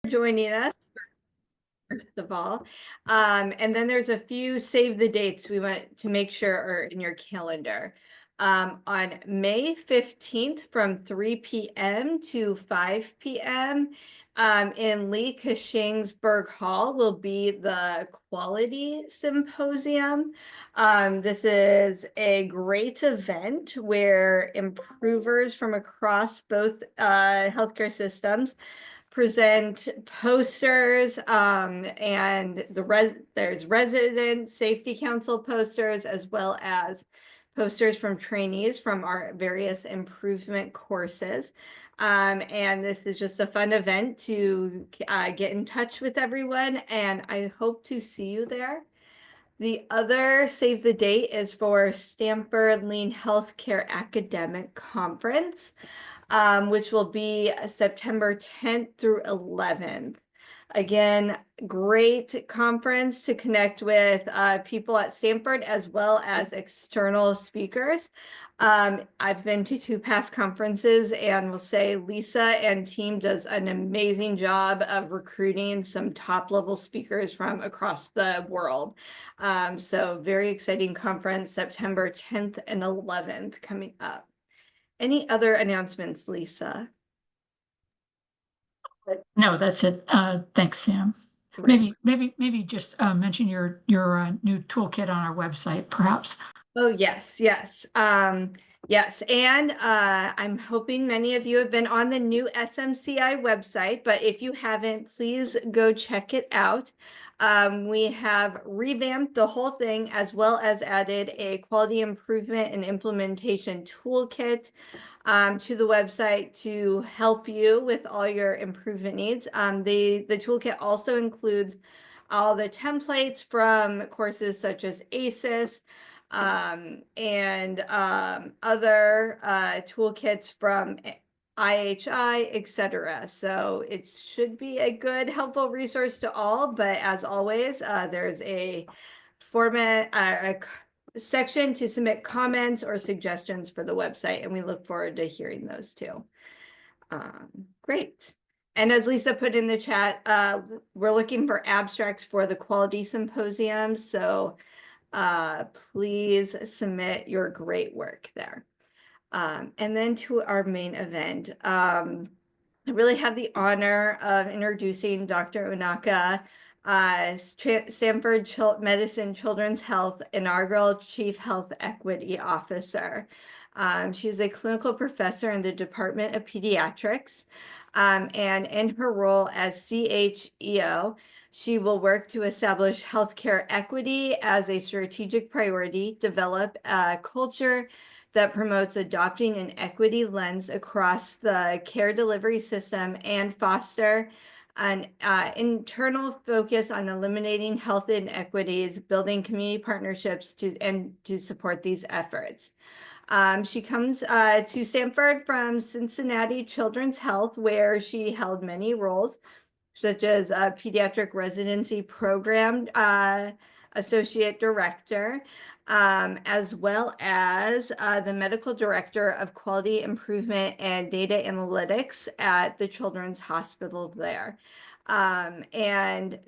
joining us, first of all. And then there's a few save the dates we want to make sure are in your calendar. On May 15th from 3 p.m. to 5 p.m. In Lee Kashingsberg Hall will be the Quality Symposium. This is a great event where improvers from across both healthcare systems present posters, and there's resident safety council posters, as well as posters from trainees from our various improvement courses. And this is just a fun event to get in touch with everyone, and I hope to see you there. The other save the date is for Stanford Lean Healthcare Academic Conference, which will be September 10th through 11th. Again, great conference to connect with people at Stanford as well as external speakers. I've been to 2 past conferences and will say Lisa and team does an amazing job of recruiting some top-level speakers from across the world. So very exciting conference, September 10th and 11th coming up. Any other announcements, Lisa? No, that's it. Thanks, Sam. Right. Maybe just mention your new toolkit on our website, perhaps. Oh, yes. Yes. Yes. And I'm hoping many of you have been on the new SMCI website, but if you haven't, please go check it out. We have revamped the whole thing, as well as added a quality improvement and implementation toolkit to the website to help you with all your improvement needs. The toolkit also includes all the templates from courses such as ACES, and other toolkits from IHI, etc. So it should be a good, helpful resource to all. But as always, there's a format, a section to submit comments or suggestions for the website, and we look forward to hearing those too. Great. And as Lisa put in the chat, we're looking for abstracts for the quality symposium. So please submit your great work there. And then to our main event. I really have the honor of introducing Dr. Unaka, Stanford Medicine Children's Health inaugural Chief Health Equity Officer. She's a clinical professor in the Department of Pediatrics, and in her role as CHEO, she will work to establish healthcare equity as a strategic priority, develop a culture that promotes adopting an equity lens across the care delivery system, and foster an internal focus on eliminating health inequities, building community partnerships to support these efforts. She comes to Stanford from Cincinnati Children's Health, where she held many roles, such as a pediatric residency program associate director, as well as the medical director of quality improvement and data analytics at the Children's Hospital there. And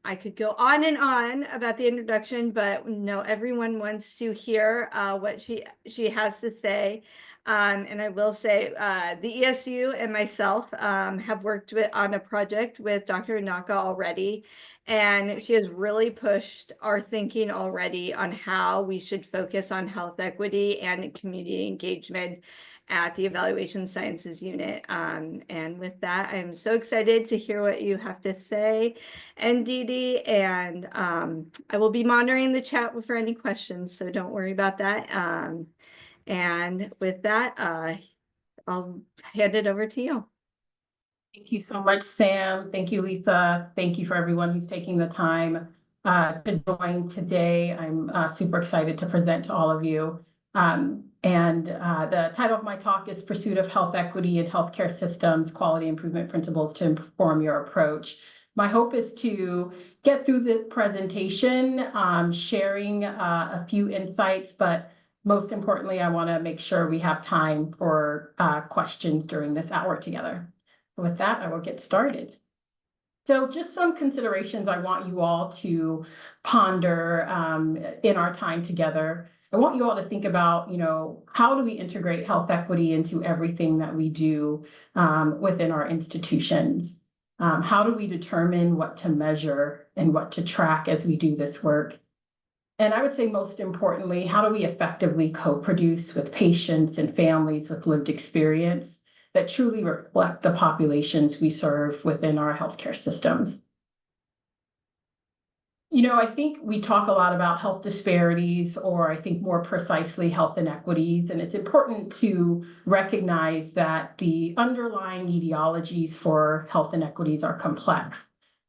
I could go on and on about the introduction, but no, everyone wants to hear what she has to say. And I will say the ESU and myself have worked on a project with Dr. Unaka already, and she has really pushed our thinking already on how we should focus on health equity and community engagement at the Evaluation Sciences Unit. And with that, I'm so excited to hear what you have to say, Ndidi, and I will be monitoring the chat for any questions, so don't worry about that. And with that, I'll hand it over to you. Thank you so much, Sam. Thank you, Lisa. Thank you for everyone who's taking the time to join today. I'm super excited to present to all of you. The title of my talk is Pursuit of Health Equity in Healthcare Systems, Quality Improvement Principles to Inform Your Approach. My hope is to get through the presentation, sharing a few insights, but most importantly, I want to make sure we have time for questions during this hour together. With that, I will get started. So just some considerations I want you all to ponder in our time together. I want you all to think about, how do we integrate health equity into everything that we do within our institutions? How do we determine what to measure and what to track as we do this work? And I would say most importantly, how do we effectively co-produce with patients and families with lived experience that truly reflect the populations we serve within our healthcare systems? I think we talk a lot about health disparities, or I think more precisely health inequities, and it's important to recognize that the underlying etiologies for health inequities are complex.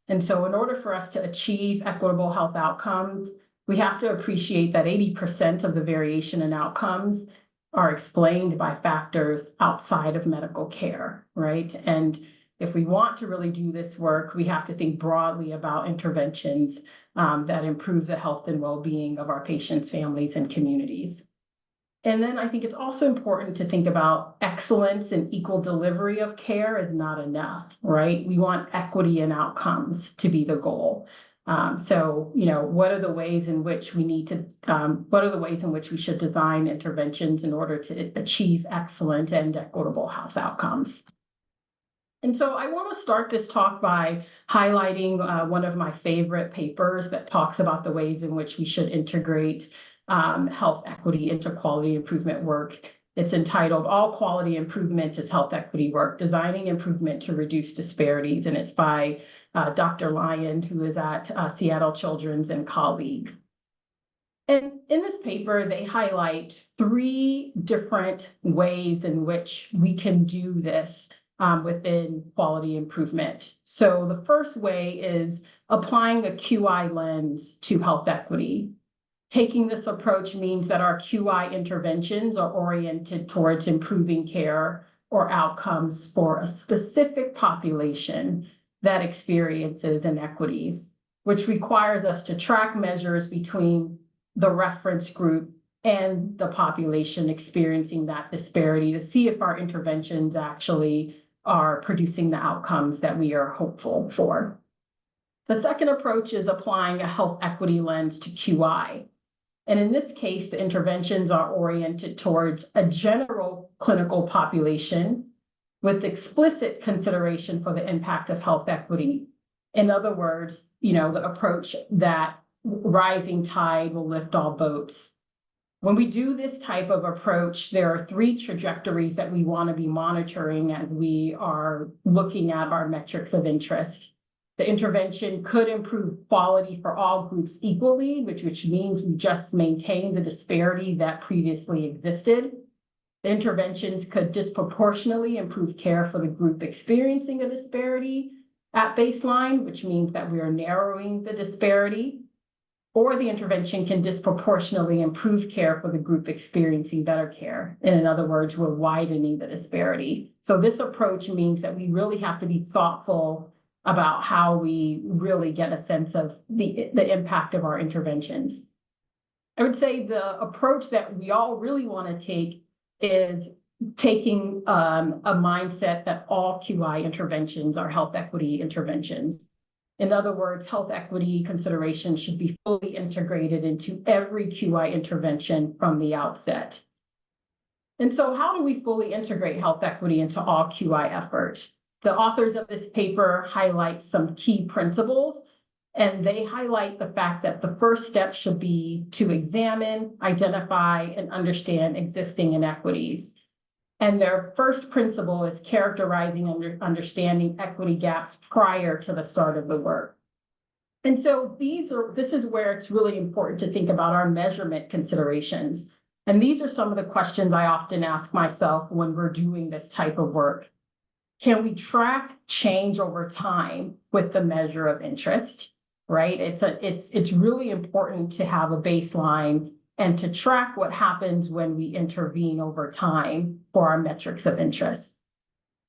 And so in order for us to achieve equitable health outcomes, we have to appreciate that 80% of the variation in outcomes are explained by factors outside of medical care, right? And if we want to really do this work, we have to think broadly about interventions that improve the health and well-being of our patients, families, and communities. And then I think it's also important to think about excellence and equal delivery of care is not enough, right? We want equity in outcomes to be the goal. So, what are the ways in which we should design interventions in order to achieve excellent and equitable health outcomes? And so I want to start this talk by highlighting one of my favorite papers that talks about the ways in which we should integrate health equity into quality improvement work. It's entitled "All Quality Improvement is Health Equity Work, Designing Improvement to Reduce Disparities," and it's by Dr. Lyon, who is at Seattle Children's, and colleagues. And in this paper, they highlight 3 different ways in which we can do this within quality improvement. So the first way is applying a QI lens to health equity. Taking this approach means that our QI interventions are oriented towards improving care or outcomes for a specific population that experiences inequities, which requires us to track measures between the reference group and the population experiencing that disparity to see if our interventions actually are producing the outcomes that we are hopeful for. The second approach is applying a health equity lens to QI. And in this case, the interventions are oriented towards a general clinical population with explicit consideration for the impact of health equity. In other words, the approach that rising tide will lift all boats. When we do this type of approach, there are 3 trajectories that we want to be monitoring as we are looking at our metrics of interest. The intervention could improve quality for all groups equally, which means we just maintain the disparity that previously existed. The interventions could disproportionately improve care for the group experiencing a disparity at baseline, which means that we are narrowing the disparity. Or the intervention can disproportionately improve care for the group experiencing better care. And in other words, we're widening the disparity. So this approach means that we really have to be thoughtful about how we really get a sense of the impact of our interventions. I would say the approach that we all really want to take is taking a mindset that all QI interventions are health equity interventions. In other words, health equity considerations should be fully integrated into every QI intervention from the outset. And so how do we fully integrate health equity into all QI efforts? The authors of this paper highlight some key principles, and they highlight the fact that the first step should be to examine, identify, and understand existing inequities. And their first principle is characterizing and understanding equity gaps prior to the start of the work. And so this is where it's really important to think about our measurement considerations. And these are some of the questions I often ask myself when we're doing this type of work. Can we track change over time with the measure of interest, right? It's really important to have a baseline and to track what happens when we intervene over time for our metrics of interest.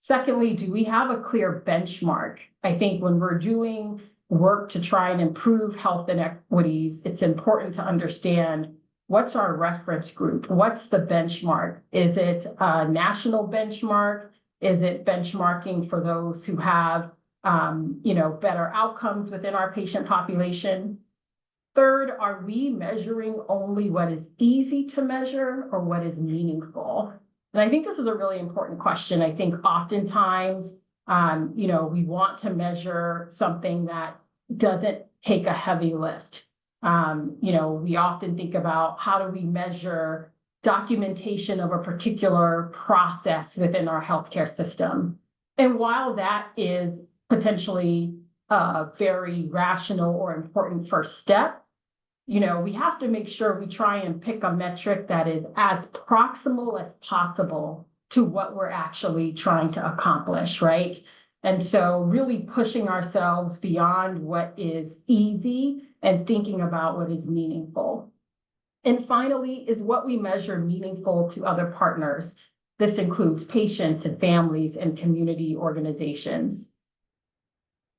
Secondly, do we have a clear benchmark? I think when we're doing work to try and improve health inequities, it's important to understand what's our reference group? What's the benchmark? Is it a national benchmark? Is it benchmarking for those who have better outcomes within our patient population? Third, are we measuring only what is easy to measure or what is meaningful? And I think this is a really important question. I think oftentimes, we want to measure something that doesn't take a heavy lift. We often think about how do we measure documentation of a particular process within our healthcare system. And while that is potentially a very rational or important first step, we have to make sure we try and pick a metric that is as proximal as possible to what we're actually trying to accomplish, right? And so really pushing ourselves beyond what is easy and thinking about what is meaningful. And finally, is what we measure meaningful to other partners? This includes patients and families and community organizations.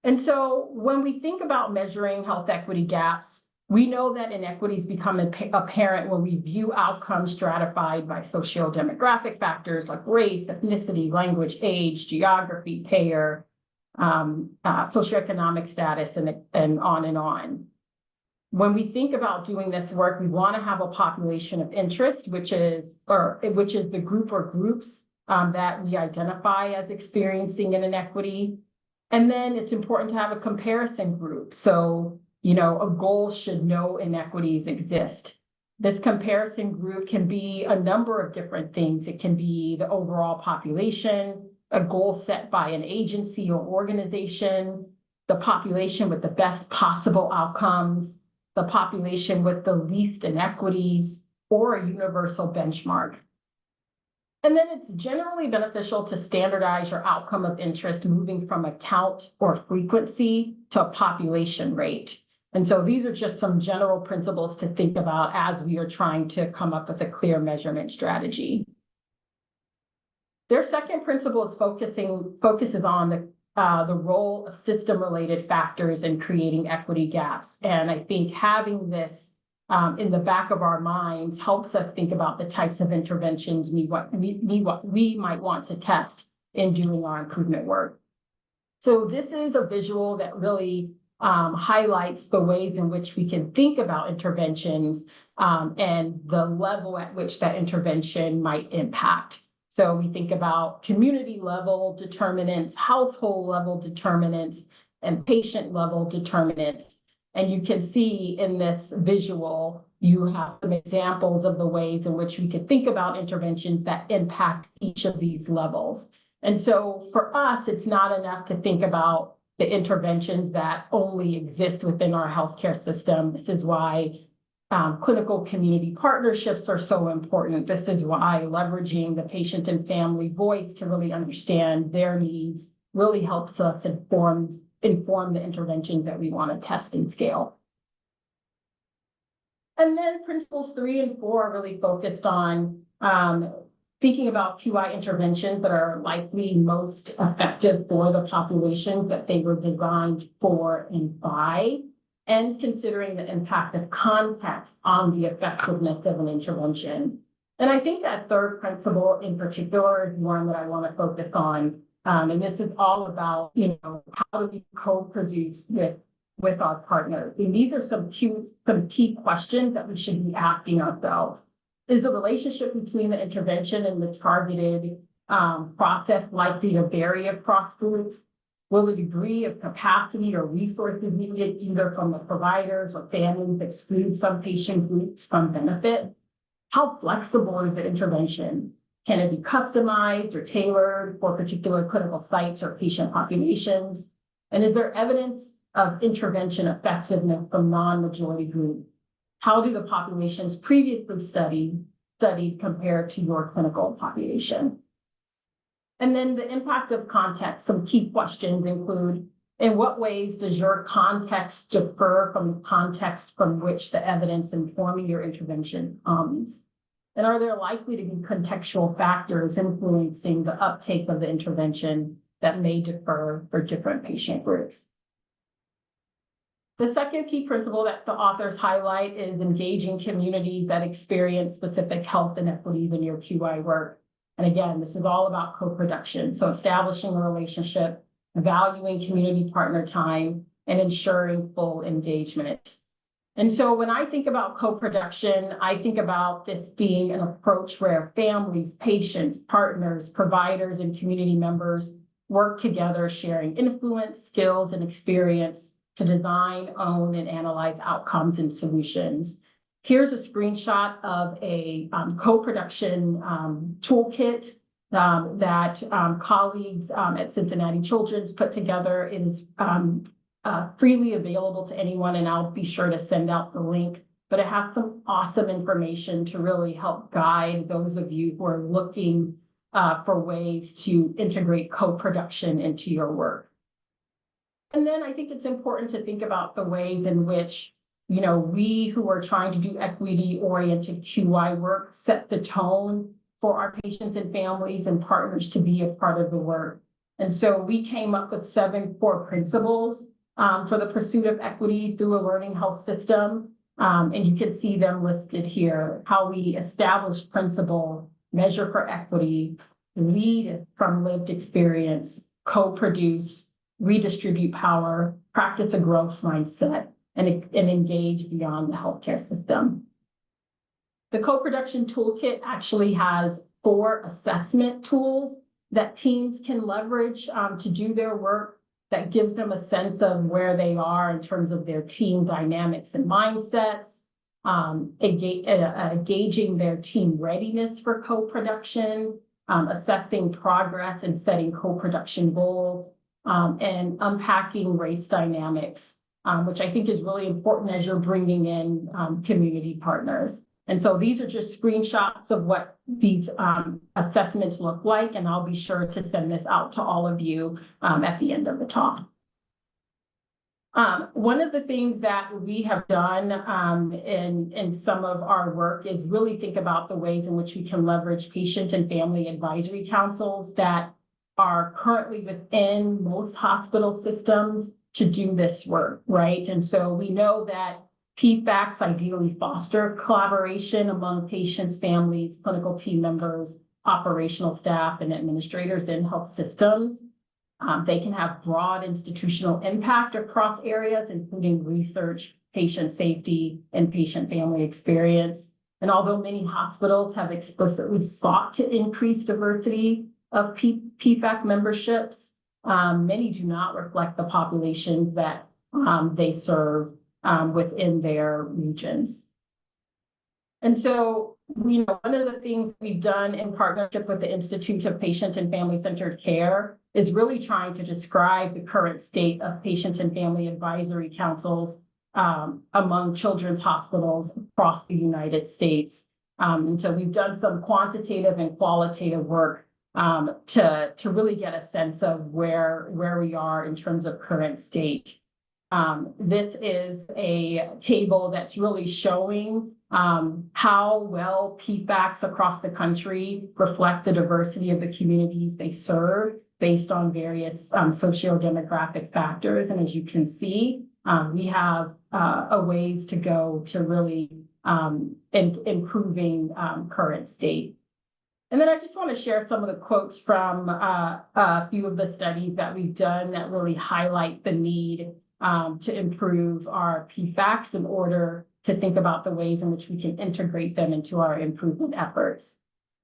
And so when we think about measuring health equity gaps, we know that inequities become apparent when we view outcomes stratified by socio-demographic factors like race, ethnicity, language, age, geography, payer, socioeconomic status, and on and on. When we think about doing this work, we want to have a population of interest, which is the group or groups that we identify as experiencing an inequity. And then it's important to have a comparison group. So, a goal should no inequities exist. This comparison group can be a number of different things. It can be the overall population, a goal set by an agency or organization, the population with the best possible outcomes, the population with the least inequities, or a universal benchmark. And then it's generally beneficial to standardize your outcome of interest moving from a count or frequency to a population rate. And so these are just some general principles to think about as we are trying to come up with a clear measurement strategy. Their second principle is focuses on the role of system-related factors in creating equity gaps. And I think having this in the back of our minds helps us think about the types of interventions we might want to test in doing our improvement work. So this is a visual that really highlights the ways in which we can think about interventions and the level at which that intervention might impact. So we think about community level determinants, household level determinants, and patient level determinants. And you can see in this visual, you have some examples of the ways in which we could think about interventions that impact each of these levels. And so for us, it's not enough to think about the interventions that only exist within our healthcare system. This is why clinical community partnerships are so important. This is why leveraging the patient and family voice to really understand their needs really helps us inform the interventions that we want to test and scale. And then principles 3 and 4 are really focused on thinking about QI interventions that are likely most effective for the populations that they were designed for and by, and considering the impact of context on the effectiveness of an intervention. And I think that third principle in particular is one that I want to focus on. And this is all about, how do we co-produce with our partners? And these are some key questions that we should be asking ourselves. Is the relationship between the intervention and the targeted process likely to vary across groups? Will the degree of capacity or resources needed either from the providers or families exclude some patient groups from benefit? How flexible is the intervention? Can it be customized or tailored for particular clinical sites or patient populations? And is there evidence of intervention effectiveness from non-majority groups? How do the populations previously studied compare to your clinical population? And then the impact of context. Some key questions include, in what ways does your context differ from the context from which the evidence informing your intervention comes? And are there likely to be contextual factors influencing the uptake of the intervention that may differ for different patient groups? The second key principle that the authors highlight is engaging communities that experience specific health inequities in your QI work. And again, this is all about co-production. So establishing a relationship valuing community partner time, and ensuring full engagement. And so when I think about co-production, I think about this being an approach where families, patients, partners, providers, and community members work together, sharing influence, skills, and experience to design, own, and analyze outcomes and solutions. Here's a screenshot of a co-production toolkit that colleagues at Cincinnati Children's put together. It is freely available to anyone, and I'll be sure to send out the link. But it has some awesome information to really help guide those of you who are looking for ways to integrate co-production into your work. And then I think it's important to think about the ways in which, we who are trying to do equity-oriented QI work set the tone for our patients and families and partners to be a part of the work. And so we came up with 7 core principles for the pursuit of equity through a learning health system. And you can see them listed here: how we establish principle, measure for equity, lead from lived experience, co-produce, redistribute power, practice a growth mindset, and engage beyond the healthcare system. The co-production toolkit actually has 4 assessment tools that teams can leverage to do their work, that gives them a sense of where they are in terms of their team dynamics and mindsets, gauging their team readiness for co-production, assessing progress and setting co-production goals, and unpacking race dynamics, which I think is really important as you're bringing in community partners. And so these are just screenshots of what these assessments look like, and I'll be sure to send this out to all of you at the end of the talk. One of the things that we have done in some of our work is really think about the ways in which we can leverage patient and family advisory councils that are currently within most hospital systems to do this work, right? And so we know that PFACs ideally foster collaboration among patients, families, clinical team members, operational staff, and administrators in health systems. They can have broad institutional impact across areas, including research, patient safety, and patient-family experience. And although many hospitals have explicitly sought to increase diversity of PFAC memberships, many do not reflect the populations that they serve within their regions. And so, one of the things we've done in partnership with the Institute of Patient and Family-Centered Care is really trying to describe the current state of patient and family advisory councils among children's hospitals across the United States. And so we've done some quantitative and qualitative work to really get a sense of where we are in terms of current state. This is a table that's really showing how well PFACs across the country reflect the diversity of the communities they serve based on various socio-demographic factors. And as you can see, we have a ways to go to really improving current state. And then I just want to share some of the quotes from a few of the studies that we've done that really highlight the need to improve our PFACs in order to think about the ways in which we can integrate them into our improvement efforts.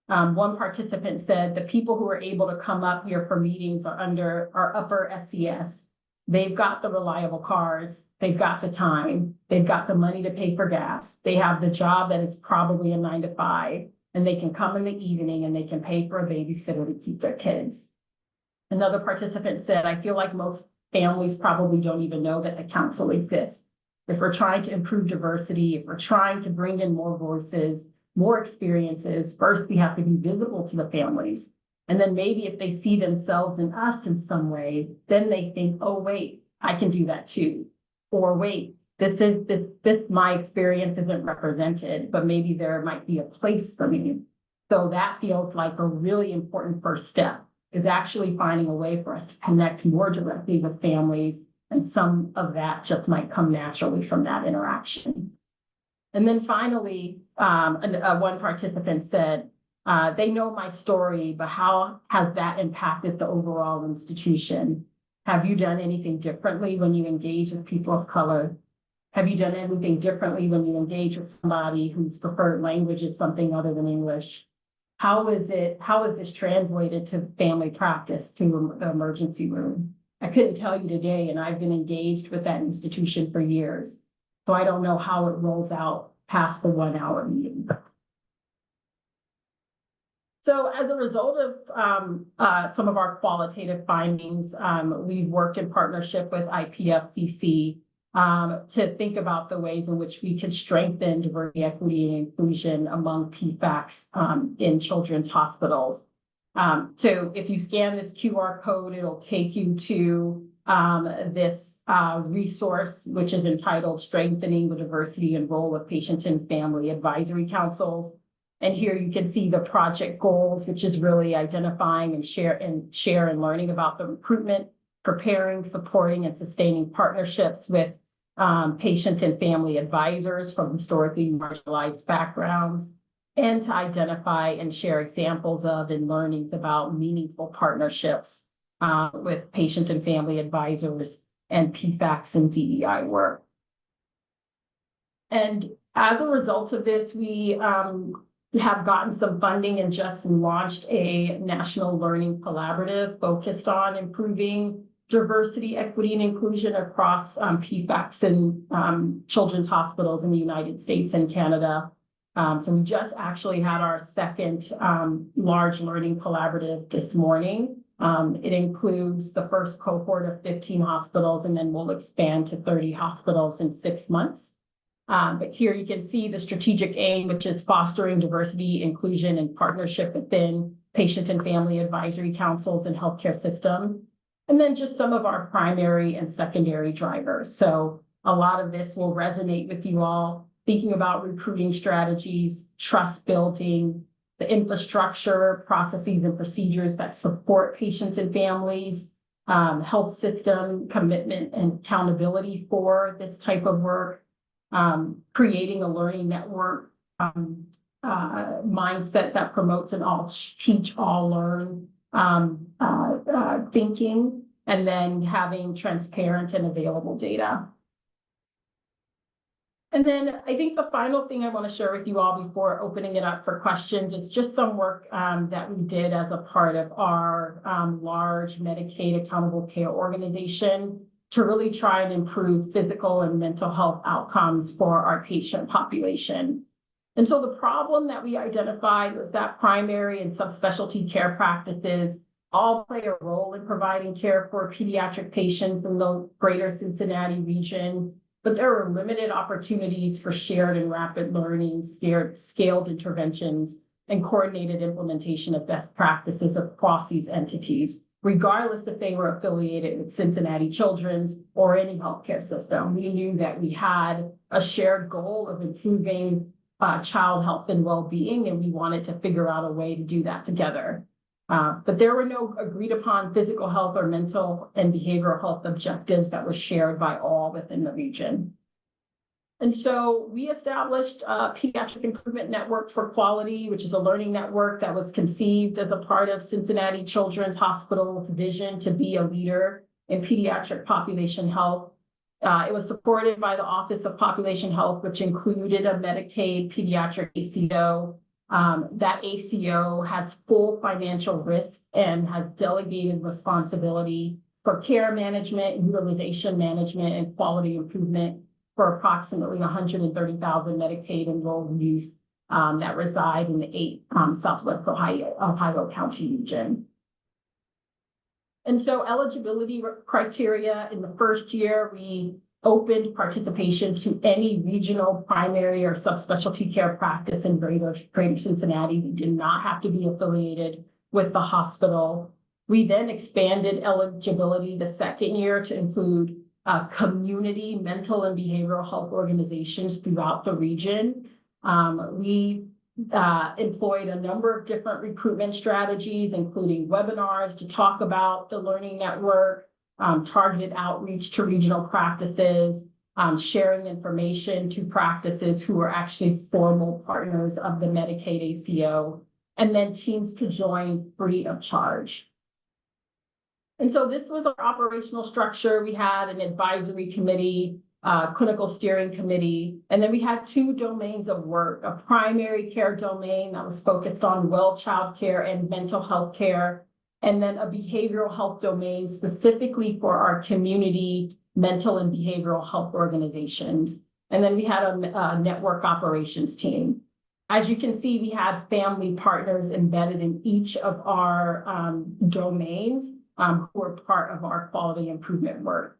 One participant said, the people who are able to come up here for meetings are under our upper SES. They've got the reliable cars, they've got the time, they've got the money to pay for gas, they have the job that is probably a 9 to 5, and they can come in the evening and they can pay for a babysitter to keep their kids. Another participant said, I feel like most families probably don't even know that the council exists. If we're trying to improve diversity, if we're trying to bring in more voices, more experiences, first we have to be visible to the families. And then maybe if they see themselves in us in some way, then they think, oh, wait, I can do that too. Or wait, this my experience isn't represented, but maybe there might be a place for me. So that feels like a really important first step, is actually finding a way for us to connect more directly with families. And some of that just might come naturally from that interaction. And then finally, one participant said, they know my story, but how has that impacted the overall institution? Have you done anything differently when you engage with people of color? Have you done anything differently when you engage with somebody whose preferred language is something other than English? How is this translated to family practice, to the emergency room? I couldn't tell you today, and I've been engaged with that institution for years. So I don't know how it rolls out past the 1 hour meeting. So as a result of some of our qualitative findings, we've worked in partnership with IPFCC to think about the ways in which we can strengthen diversity, equity, and inclusion among PFACs in children's hospitals. So if you scan this QR code, it'll take you to this resource, which is entitled Strengthening the Diversity and Role of Patient and Family Advisory Councils. And here you can see the project goals, which is really identifying and share and learning about the recruitment, preparing, supporting, and sustaining partnerships with patient and family advisors from historically marginalized backgrounds, and to identify and share examples of and learnings about meaningful partnerships with patient and family advisors and PFACs and DEI work. And as a result of this, we have gotten some funding and just launched a national learning collaborative focused on improving diversity, equity, and inclusion across PFACs and children's hospitals in the United States and Canada. So we just actually had our second large learning collaborative this morning. It includes the first cohort of 15 hospitals, and then we'll expand to 30 hospitals in 6 months. But here you can see the strategic aim, which is fostering diversity, inclusion, and partnership within patient and family advisory councils and healthcare systems. And then just some of our primary and secondary drivers. So a lot of this will resonate with you all, thinking about recruiting strategies, trust building, the infrastructure, processes, and procedures that support patients and families, health system commitment and accountability for this type of work, creating a learning network mindset that promotes an all teach, all learn thinking, and then having transparent and available data. And then I think the final thing I want to share with you all before opening it up for questions is just some work that we did as a part of our large Medicaid accountable care organization to really try and improve physical and mental health outcomes for our patient population. And so the problem that we identified was that primary and subspecialty care practices all play a role in providing care for pediatric patients in the greater Cincinnati region, but there are limited opportunities for shared and rapid learning, scaled interventions, and coordinated implementation of best practices across these entities, regardless if they were affiliated with Cincinnati Children's or any healthcare system. We knew that we had a shared goal of improving child health and well-being, and we wanted to figure out a way to do that together. But there were no agreed upon physical health or mental and behavioral health objectives that were shared by all within the region. And so we established a Pediatric Improvement Network for Quality, which is a learning network that was conceived as a part of Cincinnati Children's Hospital's vision to be a leader in pediatric population health. It was supported by the Office of Population Health, which included a Medicaid pediatric ACO. That ACO has full financial risk and has delegated responsibility for care management, utilization management, and quality improvement for approximately 130,000 Medicaid enrolled youth that reside in the 8 Southwest Ohio County region. And so eligibility criteria in the first year, we opened participation to any regional primary or subspecialty care practice in greater Cincinnati. We did not have to be affiliated with the hospital. We then expanded eligibility the second year to include community mental and behavioral health organizations throughout the region. We employed a number of different recruitment strategies, including webinars to talk about the learning network, targeted outreach to regional practices, sharing information to practices who are actually formal partners of the Medicaid ACO, and then teams to join free of charge. And so this was our operational structure. We had an advisory committee, clinical steering committee, and then we had 2 domains of work, a primary care domain that was focused on well child care and mental health care, and then a behavioral health domain specifically for our community mental and behavioral health organizations. And then we had a network operations team. As you can see, we had family partners embedded in each of our domains who are part of our quality improvement work.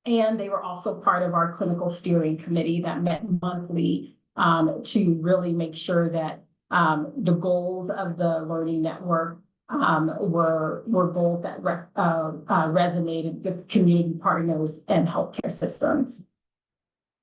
And they were also part of our clinical steering committee that met monthly to really make sure that the goals of the learning network were goals that resonated with community partners and healthcare systems.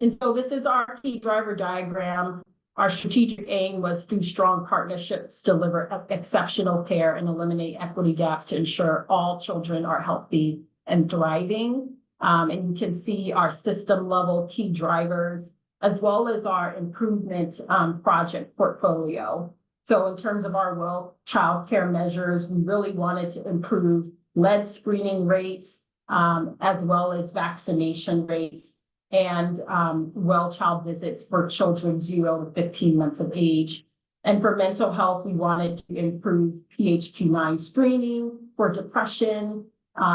And so this is our key driver diagram. Our strategic aim was through strong partnerships, deliver exceptional care and eliminate equity gaps to ensure all children are healthy and thriving. And you can see our system level key drivers, as well as our improvement project portfolio. So in terms of our well child care measures, we really wanted to improve lead screening rates, as well as vaccination rates, and well child visits for children 0 to 15 months of age. And for mental health, we wanted to improve PHQ-9 screening for depression,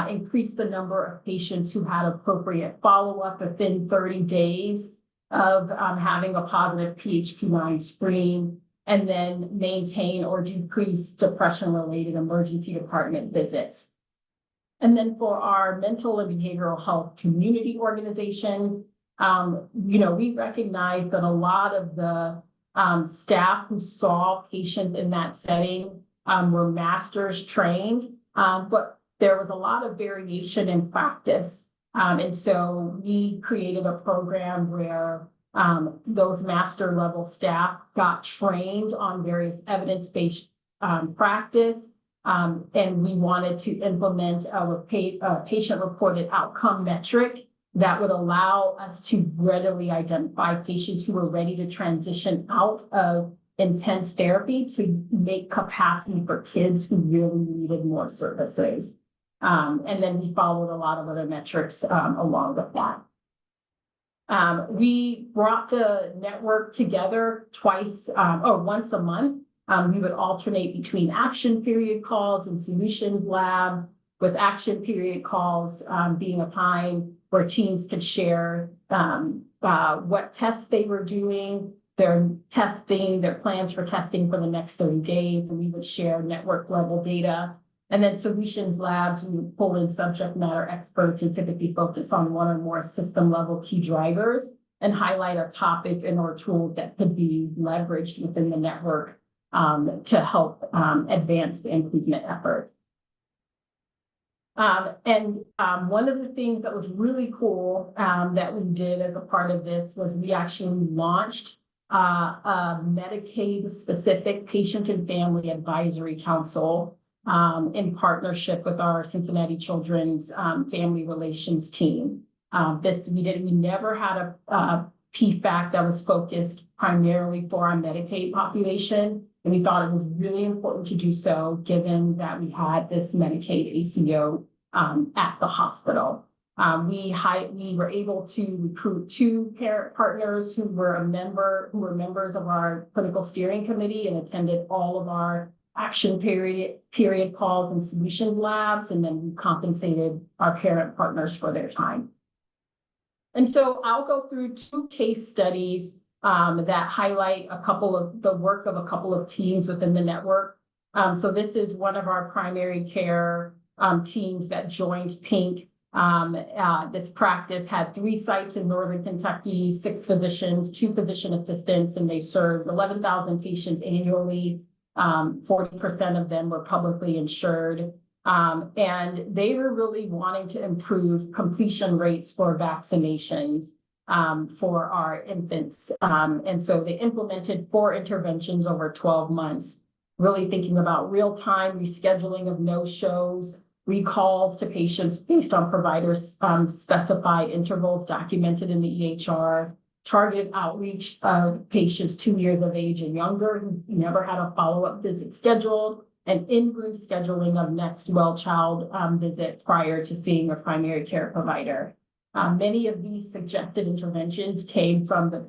increase the number of patients who had appropriate follow-up within 30 days of having a positive PHQ-9 screen, and then maintain or decrease depression-related emergency department visits. And then for our mental and behavioral health community organizations, we recognize that a lot of the staff who saw patients in that setting were master's trained, but there was a lot of variation in practice. And so we created a program where those master level staff got trained on various evidence-based practice. And we wanted to implement a patient-reported outcome metric that would allow us to readily identify patients who were ready to transition out of intense therapy to make capacity for kids who really needed more services. And then we followed a lot of other metrics along with that. We brought the network together once a month. We would alternate between action period calls and solutions labs, with action period calls being a time where teams could share what tests they were doing, their plans for testing for the next 30 days, and we would share network level data. And then solutions labs, we would pull in subject matter experts and typically focus on one or more system level key drivers and highlight a topic and or tools that could be leveraged within the network to help advance the improvement efforts. One of the things that was really cool that we did as a part of this was we actually launched a Medicaid-specific patient and family advisory council in partnership with our Cincinnati Children's family relations team. We never had a PFAC that was focused primarily for our Medicaid population. And we thought it was really important to do so, given that we had this Medicaid ACO at the hospital. We were able to recruit 2 parent partners who were members of our clinical steering committee and attended all of our action period calls and solution labs, and then we compensated our parent partners for their time. And so I'll go through 2 case studies that highlight the work of a couple of teams within the network. So this is one of our primary care teams that joined PINK. This practice had 3 sites in Northern Kentucky, 6 physicians, 2 physician assistants, and they served 11,000 patients annually. 40% of them were publicly insured. And they were really wanting to improve completion rates for vaccinations for our infants. And so they implemented 4 interventions over 12 months, really thinking about real-time rescheduling of no-shows, recalls to patients based on providers' specified intervals documented in the EHR, targeted outreach of patients 2 years of age and younger who never had a follow-up visit scheduled, and in-room scheduling of next well-child visit prior to seeing a primary care provider. Many of these suggested interventions came from the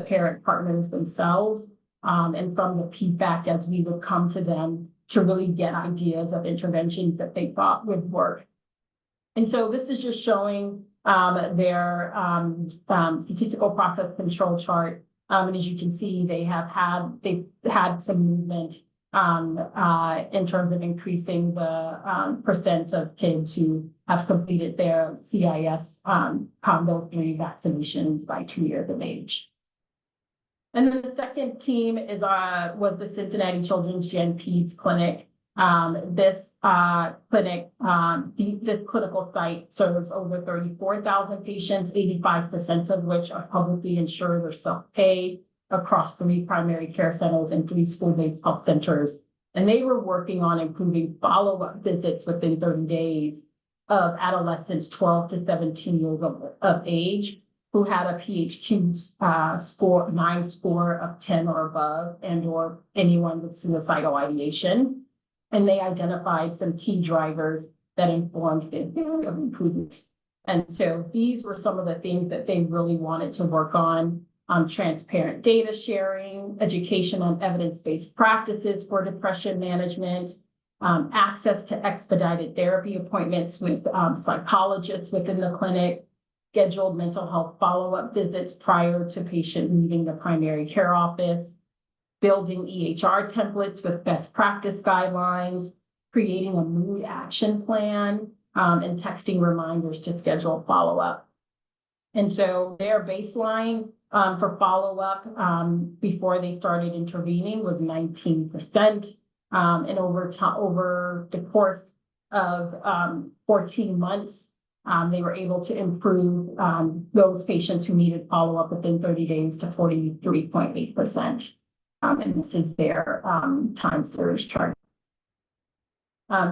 parent partners themselves, and from the feedback as we would come to them to really get ideas of interventions that they thought would work. And so this is just showing their statistical process control chart. And as you can see, they've had some movement in terms of increasing the percent of kids who have completed their CIS combo 3 vaccinations by 2 years of age. And then the second team was the Cincinnati Children's Gen Peds Clinic. This clinic, this clinical site serves over 34,000 patients, 85% of which are publicly insured or self-pay across 3 primary care centers and 3 school-based health centers. And they were working on improving follow-up visits within 30 days of adolescents 12 to 17 years of age who had a PHQ score, 9 score of 10 or above, and or anyone with suicidal ideation. And they identified some key drivers that informed the area of improvement. And so these were some of the things that they really wanted to work on. Transparent data sharing, education on evidence-based practices for depression management, access to expedited therapy appointments with psychologists within the clinic, scheduled mental health follow-up visits prior to patient leaving the primary care office, building EHR templates with best practice guidelines, creating a mood action plan, and texting reminders to schedule follow-up. And so their baseline for follow-up before they started intervening was 19%. And over the course of 14 months, they were able to improve those patients who needed follow-up within 30 days to 43.8%. And this is their time series chart.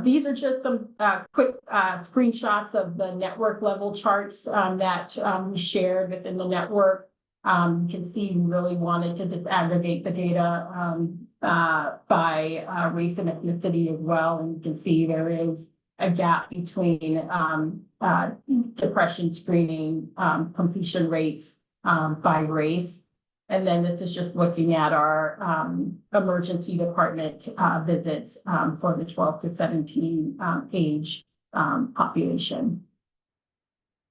These are just some quick screenshots of the network level charts that we shared within the network. You can see we really wanted to disaggregate the data by race and ethnicity as well. And you can see there is a gap between depression screening completion rates by race. And then this is just looking at our emergency department visits for the 12 to 17 age population.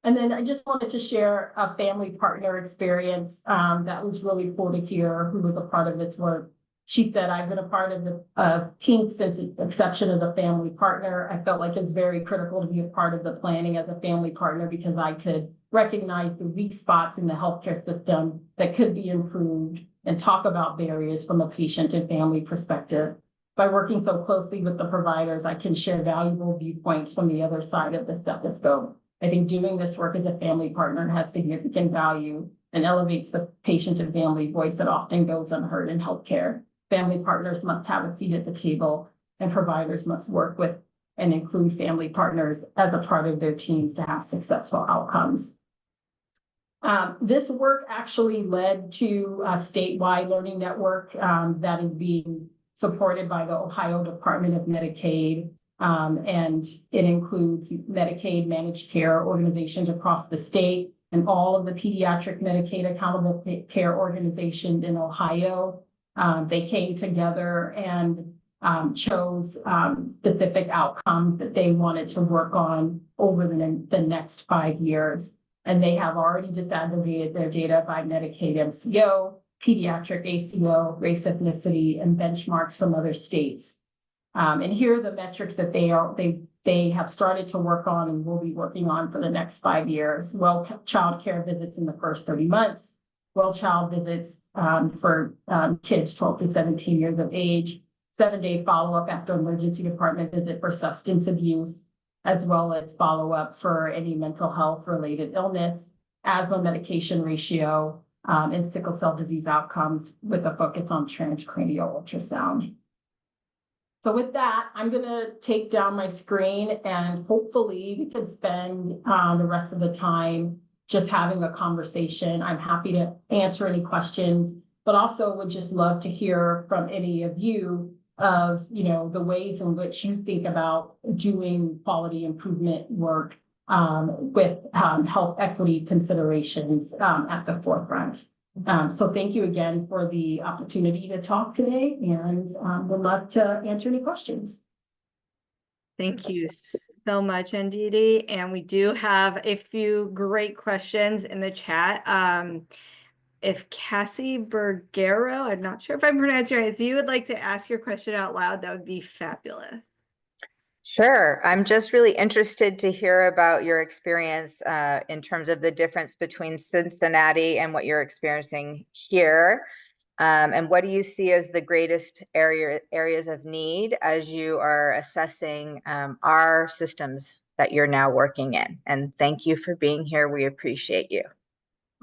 And then I just wanted to share a family partner experience that was really cool to hear, who was a part of this work. She said, I've been a part of the PINK since its inception as a family partner. I felt like it's very critical to be a part of the planning as a family partner because I could recognize the weak spots in the healthcare system that could be improved and talk about barriers from a patient and family perspective. By working so closely with the providers, I can share valuable viewpoints from the other side of the stethoscope. I think doing this work as a family partner has significant value and elevates the patient and family voice that often goes unheard in healthcare. Family partners must have a seat at the table, and providers must work with and include family partners as a part of their teams to have successful outcomes. This work actually led to a statewide learning network that is being supported by the Ohio Department of Medicaid, and it includes Medicaid managed care organizations across the state and all of the pediatric Medicaid accountable care organizations in Ohio. They came together and chose specific outcomes that they wanted to work on over the next 5 years. And they have already disaggregated their data by Medicaid MCO, pediatric ACO, race, ethnicity, and benchmarks from other states. And here are the metrics that they have started to work on and will be working on for the next 5 years. Well child care visits in the first 30 months, well child visits for kids 12 to 17 years of age, 7-day follow-up after emergency department visit for substance abuse, as well as follow-up for any mental health related illness, asthma medication ratio, and sickle cell disease outcomes with a focus on transcranial ultrasound. So with that, I'm going to take down my screen and hopefully we can spend the rest of the time just having a conversation. I'm happy to answer any questions, but also would just love to hear from any of you of, the ways in which you think about doing quality improvement work with health equity considerations at the forefront. So thank you again for the opportunity to talk today, and would love to answer any questions. Thank you so much, Ndidi. And we do have a few great questions in the chat. If Cassie Bergero, I'm not sure if I'm pronouncing it right, if you would like to ask your question out loud, that would be fabulous. Sure. I'm just really interested to hear about your experience in terms of the difference between Cincinnati and what you're experiencing here. And what do you see as the greatest areas of need as you are assessing our systems that you're now working in? And thank you for being here. We appreciate you.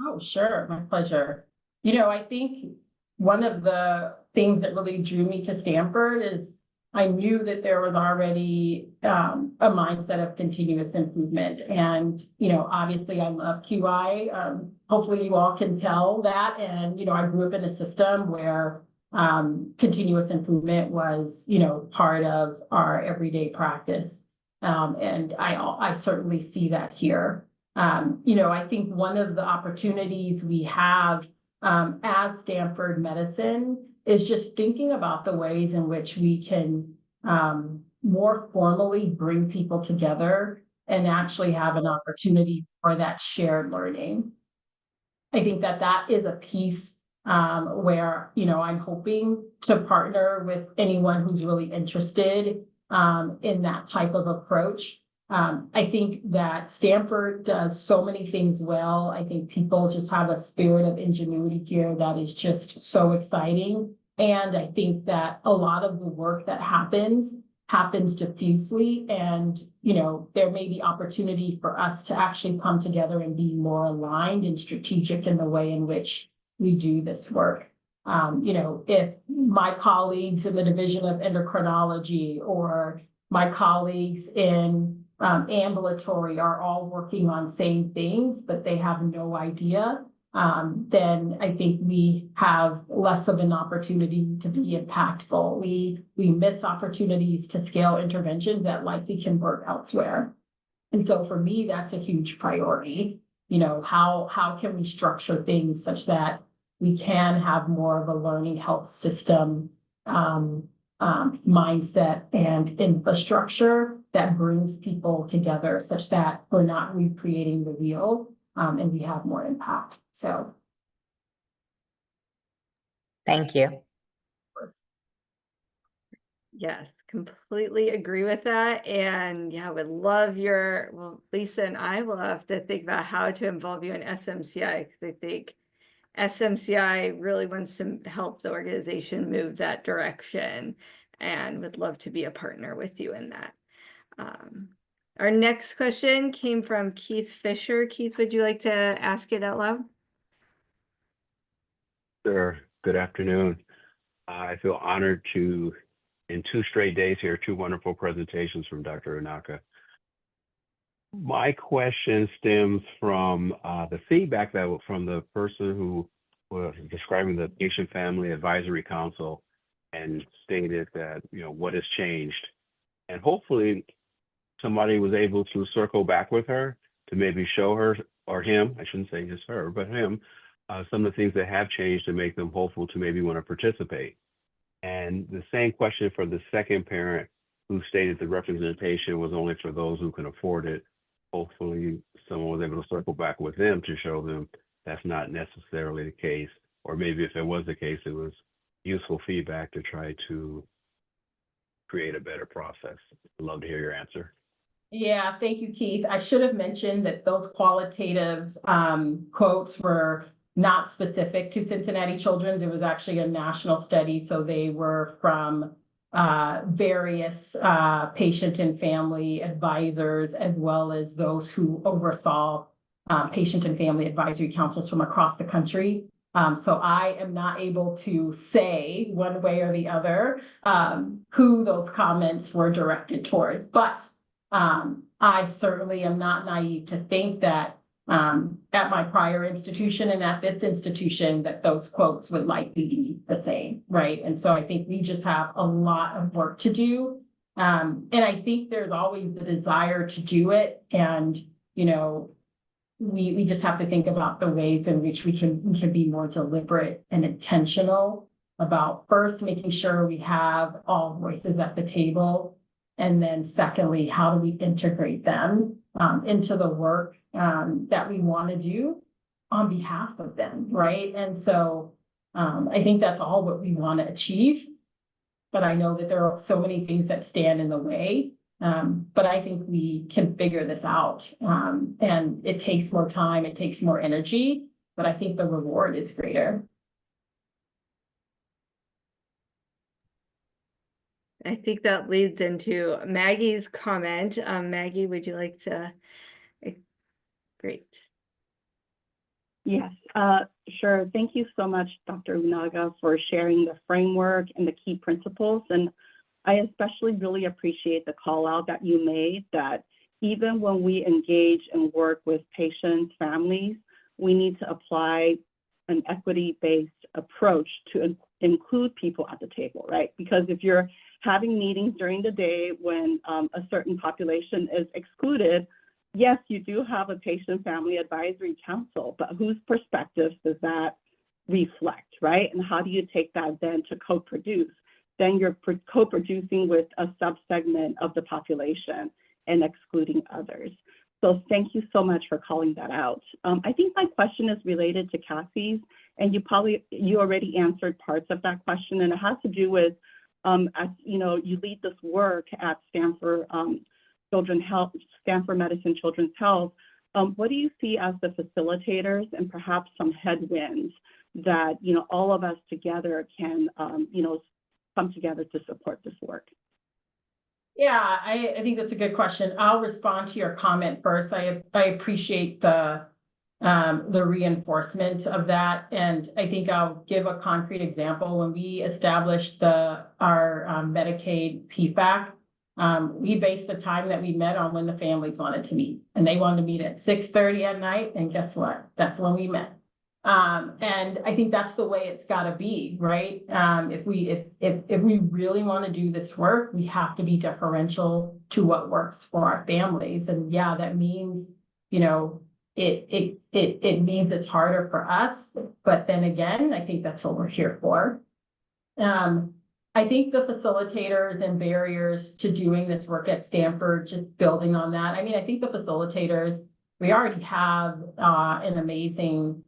Oh, sure. My pleasure. I think one of the things that really drew me to Stanford is I knew that there was already a mindset of continuous improvement. And, obviously I love QI. Hopefully you all can tell that. And, I grew up in a system where continuous improvement was, part of our everyday practice. And I certainly see that here. I think one of the opportunities we have as Stanford Medicine is just thinking about the ways in which we can more formally bring people together and actually have an opportunity for that shared learning. I think that is a piece where, I'm hoping to partner with anyone who's really interested in that type of approach. I think that Stanford does so many things well. I think people just have a spirit of ingenuity here that is just so exciting. And I think that a lot of the work that happens diffusely, and, there may be opportunity for us to actually come together and be more aligned and strategic in the way in which we do this work. If my colleagues in the Division of Endocrinology or my colleagues in ambulatory are all working on same things, but they have no idea, then I think we have less of an opportunity to be impactful. We miss opportunities to scale interventions that likely can work elsewhere. And so for me, that's a huge priority. How can we structure things such that we can have more of a learning health system mindset and infrastructure that brings people together such that we're not recreating the wheel and we have more impact. So Thank you. Yes, completely agree with that. And yeah, would love Lisa and I will have to think about how to involve you in SMCI, because I think SMCI really wants to help the organization move that direction, and would love to be a partner with you in that. Our next question came from Keith Fisher. Keith, would you like to ask it out loud? Sure. Good afternoon. I feel honored to, in 2 straight days here, 2 wonderful presentations from Dr. Unaka. My question stems from the feedback from the person who was describing the Patient Family Advisory Council and stated that, what has changed. And hopefully somebody was able to circle back with her to maybe show her, or him, I shouldn't say just her, but him, some of the things that have changed to make them hopeful to maybe want to participate. And the same question for the second parent who stated the representation was only for those who can afford it. Hopefully someone was able to circle back with them to show them that's not necessarily the case. Or maybe if it was the case, it was useful feedback to try to create a better process. I'd love to hear your answer. Yeah, thank you, Keith. I should have mentioned that those qualitative quotes were not specific to Cincinnati Children's. It was actually a national study, so they were from various patient and family advisors, as well as those who oversaw patient and family advisory councils from across the country. So I am not able to say one way or the other who those comments were directed towards, but I certainly am not naive to think that at my prior institution and at this institution, that those quotes would likely be the same, right? And so I think we just have a lot of work to do. And I think there's always the desire to do it. And, you know, we just have to think about the ways in which we can be more deliberate and intentional about first making sure we have all voices at the table. And then secondly, how do we integrate them into the work that we want to do on behalf of them, right? And so I think that's all what we want to achieve. But I know that there are so many things that stand in the way. But I think we can figure this out. And it takes more time, it takes more energy, but I think the reward is greater. I think that leads into Maggie's comment. Maggie, would you like to? Great. Yes, sure. Thank you so much, Dr. Unaka, for sharing the framework and the key principles. And I especially really appreciate the call out that you made that even when we engage and work with patients, families, we need to apply an equity-based approach to include people at the table, right? Because if you're having meetings during the day when a certain population is excluded, yes, you do have a patient family advisory council, but whose perspectives does that reflect, right? And how do you take that then to co-produce? Then you're co-producing with a subsegment of the population and excluding others. So thank you so much for calling that out. I think my question is related to Cassie's, and you already answered parts of that question, and it has to do with, as you know, you lead this work at Stanford Stanford Medicine Children's Health. What do you see as the facilitators and perhaps some headwinds that, you know, all of us together can, you know, come together to support this work? Yeah, I think that's a good question. I'll respond to your comment first. I appreciate the reinforcement of that, and I think I'll give a concrete example. When we established our Medicaid PFAC, we based the time that we met on when the families wanted to meet, and they wanted to meet at 6:30 at night. And guess what? That's when we met. And I think that's the way it's got to be, right? If we really want to do this work, we have to be deferential to what works for our families. And yeah, that means, you know, it means it's harder for us, but then again, I think that's what we're here for. I think the facilitators and barriers to doing this work at Stanford, just building on that. I mean, I think the facilitators, we already have an amazing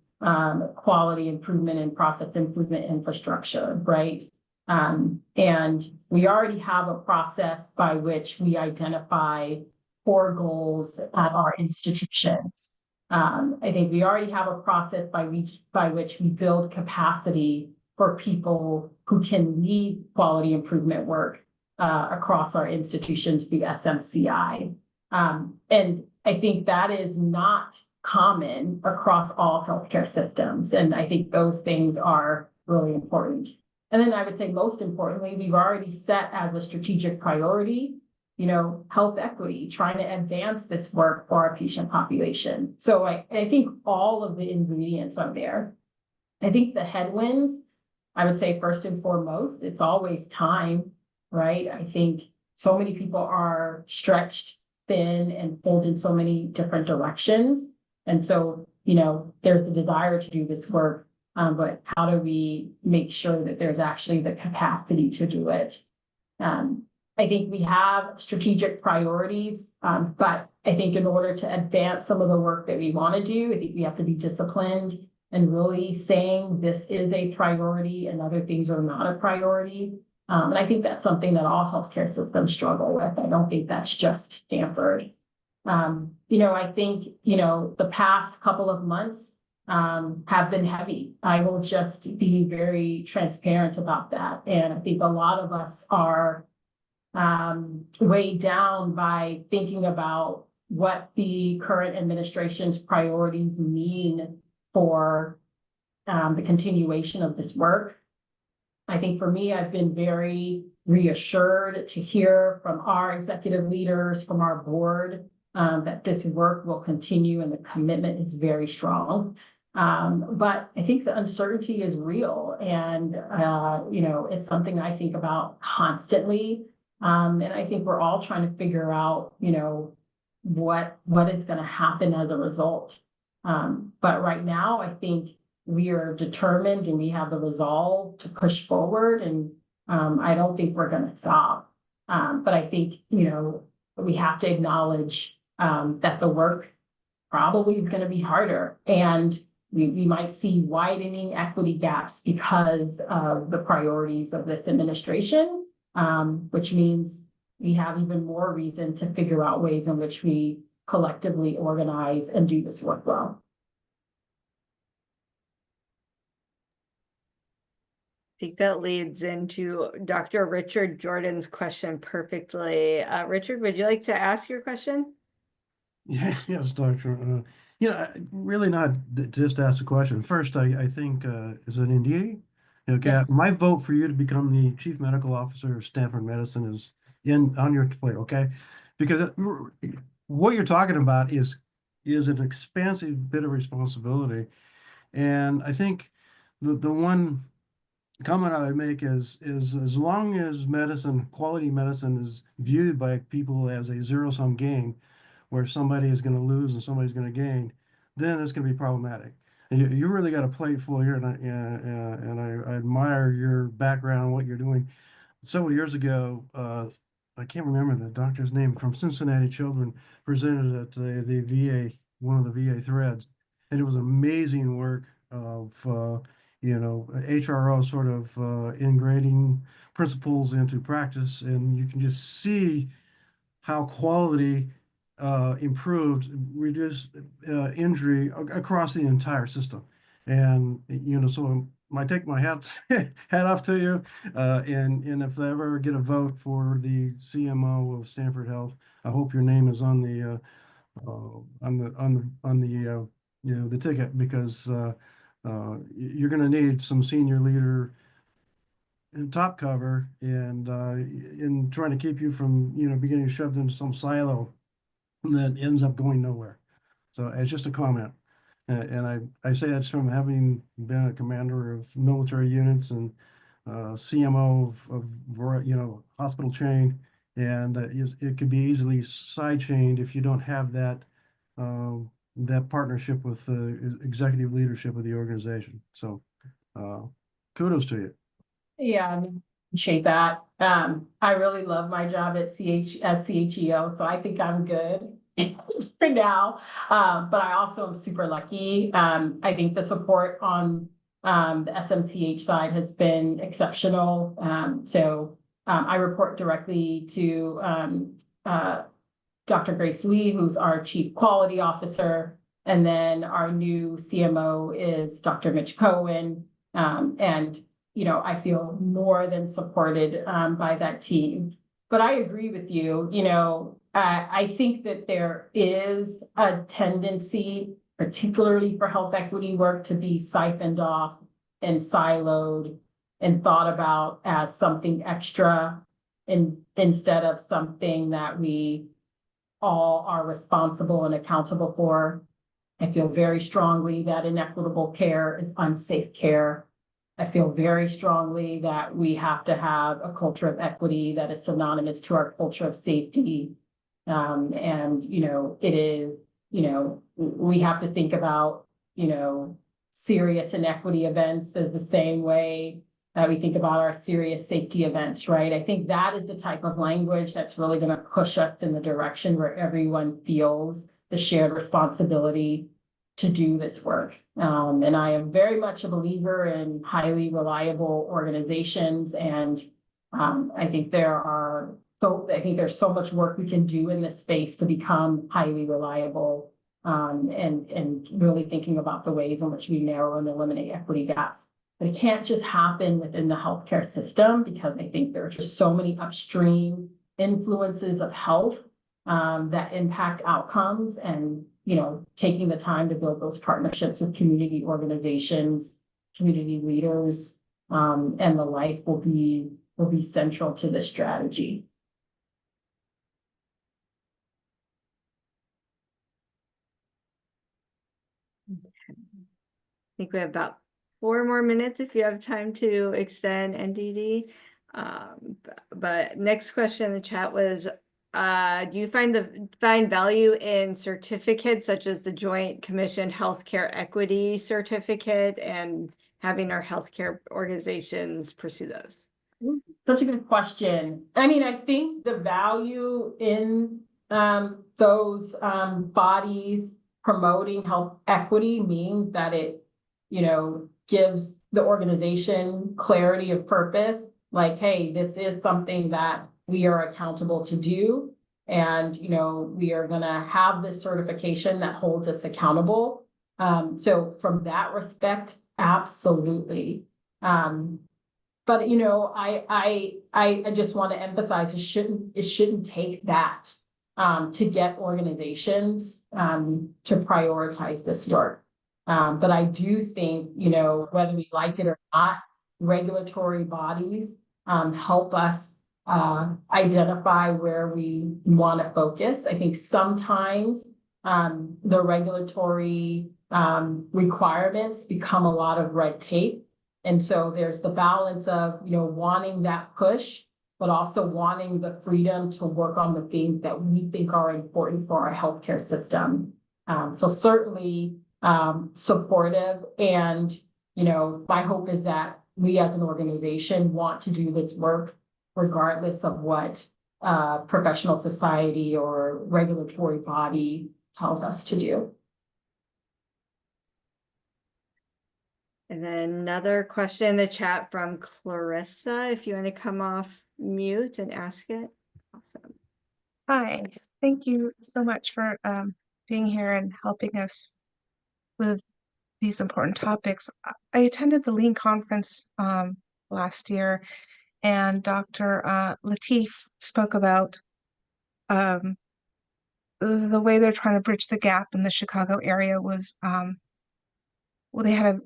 quality improvement and process improvement infrastructure, right? And we already have a process by which we identify core goals at our institutions. I think we already have a process by which we build capacity for people who can lead quality improvement work across our institutions, the SMCI. And I think that is not common across all healthcare systems. And I think those things are really important. And then I would say most importantly, we've already set as a strategic priority, you know, health equity, trying to advance this work for our patient population. So I think all of the ingredients are there. I think the headwinds, I would say first and foremost, it's always time, right? I think so many people are stretched thin and pulled in so many different directions. And so, you know, there's the desire to do this work, but how do we make sure that there's actually the capacity to do it? I think we have strategic priorities, but I think in order to advance some of the work that we want to do, I think we have to be disciplined and really saying this is a priority and other things are not a priority. And I think that's something that all healthcare systems struggle with. I don't think that's just Stanford. You know, I think, you know, the past couple of months have been heavy. I will just be very transparent about that. And I think a lot of us are weighed down by thinking about what the current administration's priorities mean for the continuation of this work. I think for me, I've been very reassured to hear from our executive leaders, from our board, that this work will continue and the commitment is very strong. But I think the uncertainty is real and, it's something I think about constantly. And I think we're all trying to figure out, what is going to happen as a result. But right now, I think we are determined and we have the resolve to push forward. And I don't think we're going to stop. But I think, we have to acknowledge that the work probably is going to be harder. And we might see widening equity gaps because of the priorities of this administration, which means we have even more reason to figure out ways in which we collectively organize and do this work well. I think that leads into Dr. Richard Jordan's question perfectly. Richard, would you like to ask your question? Yeah, yes, Doctor. Really not just ask a question. First, I think, is it Ndidi? Okay, Yes. my vote for you to become the chief medical officer of Stanford Medicine is on your plate, okay? Because what you're talking about is an expansive bit of responsibility. And I think the one comment I would make is as long as quality medicine is viewed by people as a zero-sum game, where somebody is going to lose and somebody's going to gain, then it's going to be problematic. And you really got a plate full here, and I admire your background and what you're doing. Several years ago, I can't remember the doctor's name, from Cincinnati Children, presented at the VA, one of the VA threads, and it was amazing work of HRO sort of ingraining principles into practice, and you can just see how quality improved, reduced injury across the entire system. And, so I take my hat off to you. And if I ever get a vote for the CMO of Stanford Health, I hope your name is on the the ticket, because you're going to need some senior leader in top cover, and in trying to keep you from beginning shoved into some silo that ends up going nowhere. So it's just a comment. And I say that's from having been a commander of military units and CMO of hospital chain, and it could be easily sidechained if you don't have that partnership with the executive leadership of the organization. So kudos to you. Yeah, I appreciate that. I really love my job at CHEO, so I think I'm good for now. But I also am super lucky. I think the support on the SMCH side has been exceptional. So I report directly to Dr. Grace Lee, who's our Chief Quality Officer, and then our new CMO is Dr. Mitch Cohen, and I feel more than supported by that team. But I agree with you. I think that there is a tendency, particularly for health equity work, to be siphoned off and siloed and thought about as something extra, instead of something that we all are responsible and accountable for. I feel very strongly that inequitable care is unsafe care. I feel very strongly that we have to have a culture of equity that is synonymous to our culture of safety. And, it is, we have to think about, serious inequity events as the same way that we think about our serious safety events, right? I think that is the type of language that's really going to push us in the direction where everyone feels the shared responsibility to do this work. And I am very much a believer in highly reliable organizations. And I think there's so much work we can do in this space to become highly reliable, and really thinking about the ways in which we narrow and eliminate equity gaps. But it can't just happen within the healthcare system, because I think there are just so many upstream influences of health that impact outcomes, and taking the time to build those partnerships with community organizations, community leaders, and the like will be central to this strategy. think we have about 4 more minutes if you have time to extend NDD. But next question in the chat was, do you find value in certificates such as the Joint Commission Healthcare Equity Certificate and having our healthcare organizations pursue those? Such a good question. I mean, I think the value in those bodies promoting health equity means that it, gives the organization clarity of purpose. Like, hey, this is something that we are accountable to do. And, we are going to have this certification that holds us accountable. So from that respect, absolutely. But, I just want to emphasize it shouldn't take that to get organizations to prioritize this work. But I do think, whether we like it or not, regulatory bodies help us identify where we want to focus. I think sometimes the regulatory requirements become a lot of red tape. And so there's the balance of, wanting that push, but also wanting the freedom to work on the things that we think are important for our healthcare system. So certainly supportive. And, my hope is that we as an organization want to do this work regardless of what professional society or regulatory body tells us to do. And then another question in the chat from Clarissa, if you want to come off mute and ask it. Awesome. Hi, thank you so much for being here and helping us with these important topics. I attended the Lean conference last year, and Dr. Latif spoke about the way they're trying to bridge the gap in the Chicago area was, well, they had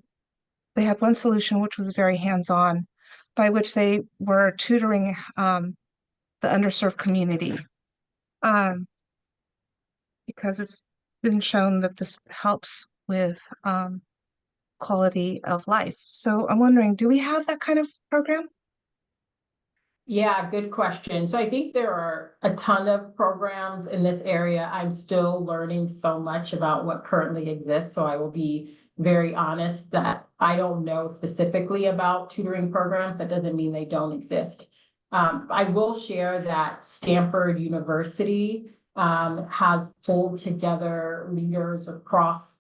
one solution which was very hands-on, by which they were tutoring the underserved community, because it's been shown that this helps with quality of life. So I'm wondering, do we have that kind of program? Yeah, good question. So I think there are a ton of programs in this area. I'm still learning so much about what currently exists. So I will be very honest that I don't know specifically about tutoring programs. That doesn't mean they don't exist. I will share that Stanford University has pulled together leaders across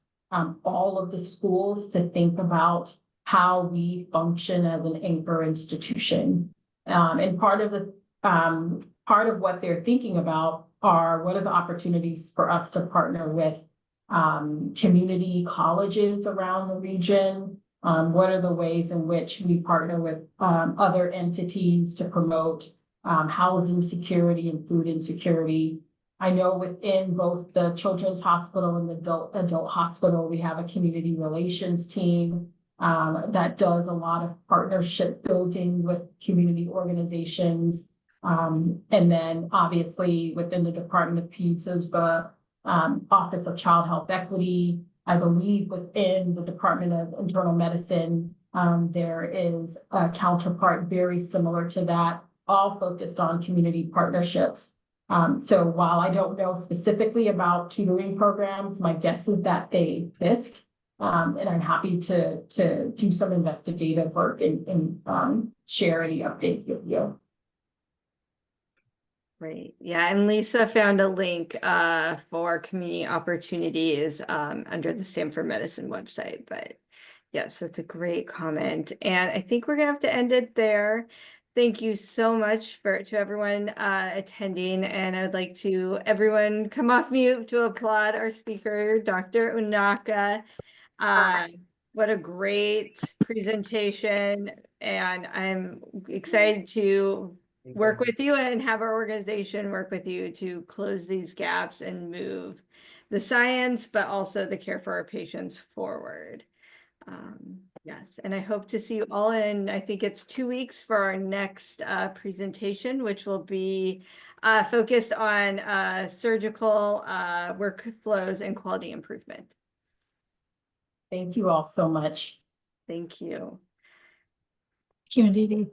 all of the schools to think about how we function as an anchor institution. And part of what they're thinking about are what are the opportunities for us to partner with community colleges around the region. What are the ways in which we partner with other entities to promote housing security and food insecurity. I know within both the Children's Hospital and the adult hospital, we have a community relations team that does a lot of partnership building with community organizations. And then obviously within the Department of Peds, there's the Office of Child Health Equity. I believe within the Department of Internal Medicine, there is a counterpart very similar to that, all focused on community partnerships. So while I don't know specifically about tutoring programs, my guess is that they exist. And I'm happy to do some investigative work and share any updates with you. Great. Yeah, and Lisa found a link for community opportunities under the Stanford Medicine website. But yes, that's a great comment. And I think we're gonna have to end it there. Thank you so much to everyone attending. And I would like to everyone come off mute to applaud our speaker, Dr. Unaka. What a great presentation. And I'm excited to work with you and have our organization work with you to close these gaps and move the science, but also the care for our patients forward. Yes, and I hope to see you all in, I think it's 2 weeks for our next presentation, which will be focused on surgical workflows and quality improvement. Thank you all so much. Thank you. Thank you, Ndidi.